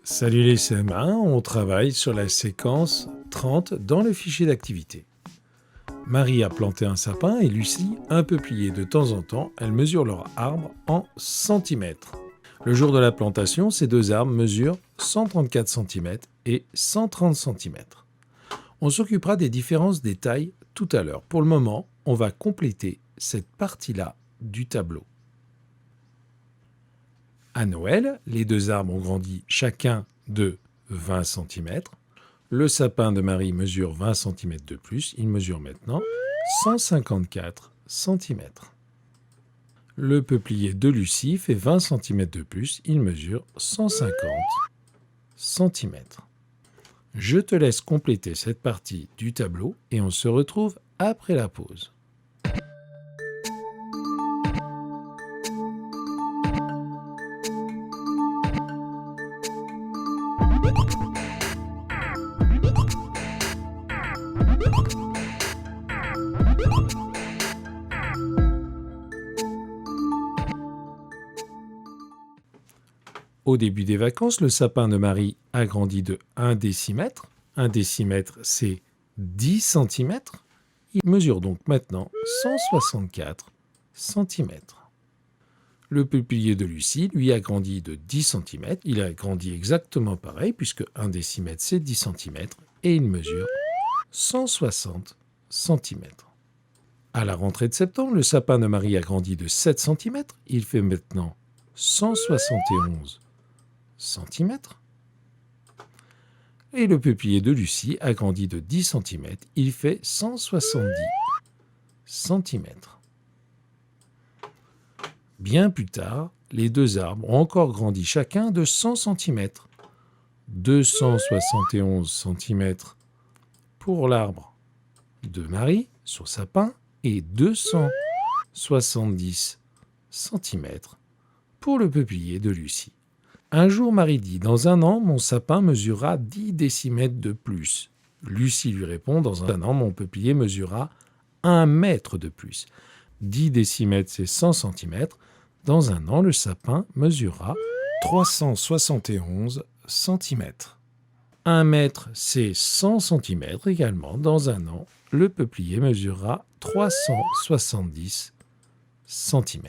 Salut les CM1, on travaille sur la séquence 30 dans le fichier d'activité. Marie a planté un sapin et Lucie un peuplier. De temps en temps, elles mesurent leur arbre en centimètres. Le jour de la plantation, ces deux arbres mesurent 134 cm et 130 cm. On s'occupera des différences des tailles tout à l'heure. Pour le moment, on va compléter cette partie-là du tableau. À Noël, les deux arbres ont grandi chacun de 20 cm. Le sapin de Marie mesure 20 cm de plus. Il mesure maintenant 154 cm. Le peuplier de Lucie fait 20 cm de plus. Il mesure 150 cm. Je te laisse compléter cette partie du tableau et on se retrouve après la pause. Au début des vacances, le sapin de Marie a grandi de 1 décimètre. 1 décimètre, c'est 10 cm. Il mesure donc maintenant 164 cm. Le peuplier de Lucie, lui, a grandi de 10 cm. Il a grandi exactement pareil, puisque 1 décimètre, c'est 10 cm, et il mesure 160 cm. À la rentrée de septembre, le sapin de Marie a grandi de 7 cm. Il fait maintenant 171 cm. Et le peuplier de Lucie a grandi de 10 cm. Il fait 170 cm. Bien plus tard, les deux arbres ont encore grandi chacun de 100 cm. 271 cm pour l'arbre de Marie sur sapin et 270 cm pour le peuplier de Lucie. Un jour, Marie dit « Dans un an, mon sapin mesurera 10 décimètres de plus. » Lucie lui répond « Dans un an, mon peuplier mesurera 1 mètre de plus. » 10 décimètres, c'est 100 cm. Dans un an, le sapin mesurera 371 cm. 1 mètre, c'est 100 cm également. Dans un an, le peuplier mesurera 370 cm.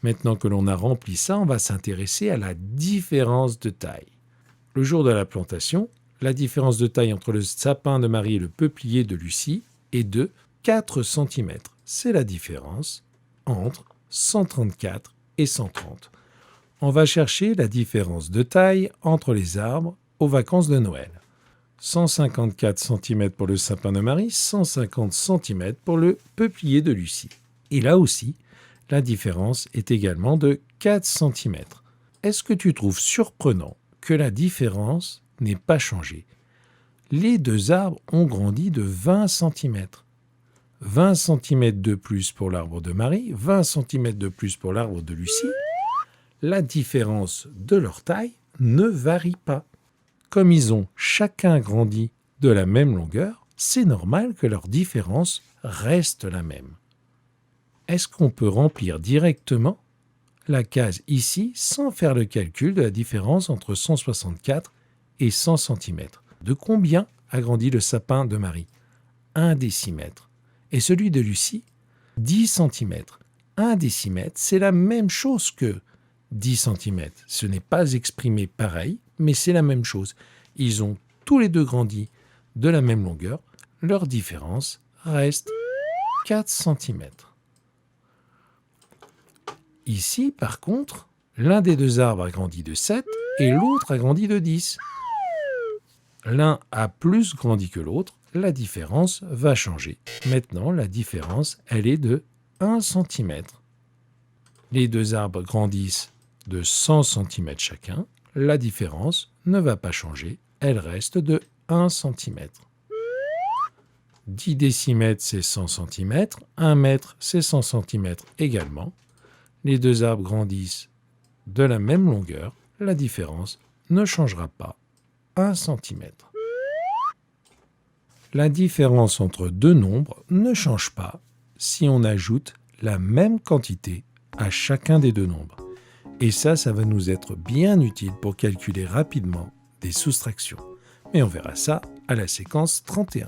Maintenant que l'on a rempli ça, on va s'intéresser à la différence de taille. Le jour de la plantation, la différence de taille entre le sapin de Marie et le peuplier de Lucie est de 4 cm. C'est la différence entre 134 et 130. On va chercher la différence de taille entre les arbres aux vacances de Noël. 154 cm pour le sapin de Marie, 150 cm pour le peuplier de Lucie. Et là aussi, la différence est également de 4 cm. Est-ce que tu trouves surprenant que la différence n'ait pas changé? Les deux arbres ont grandi de 20 cm. 20 cm de plus pour l'arbre de Marie, 20 cm de plus pour l'arbre de Lucie. La différence de leur taille ne varie pas. Comme ils ont chacun grandi de la même longueur, c'est normal que leur différence reste la même. Est-ce qu'on peut remplir directement la case ici sans faire le calcul de la différence entre 164 et 100 cm? De combien a grandi le sapin de Marie? 1 décimètre. Et celui de Lucie? 10 cm. 1 décimètre, c'est la même chose que 10 cm. Ce n'est pas exprimé pareil, mais c'est la même chose. Ils ont tous les deux grandi de la même longueur. Leur différence reste 4 cm. Ici, par contre, l'un des deux arbres a grandi de 7 et l'autre a grandi de 10. L'un a plus grandi que l'autre, la différence va changer. Maintenant, la différence, elle est de 1 cm. Les deux arbres grandissent de 100 cm chacun. La différence ne va pas changer, elle reste de 1 cm. 10 décimètres, c'est 100 cm. 1 mètre, c'est 100 cm également. Les deux arbres grandissent de la même longueur. La différence ne changera pas. 1 cm. La différence entre deux nombres ne change pas si on ajoute la même quantité à chacun des deux nombres. Et ça va nous être bien utile pour calculer rapidement des soustractions. Mais on verra ça à la séquence 31.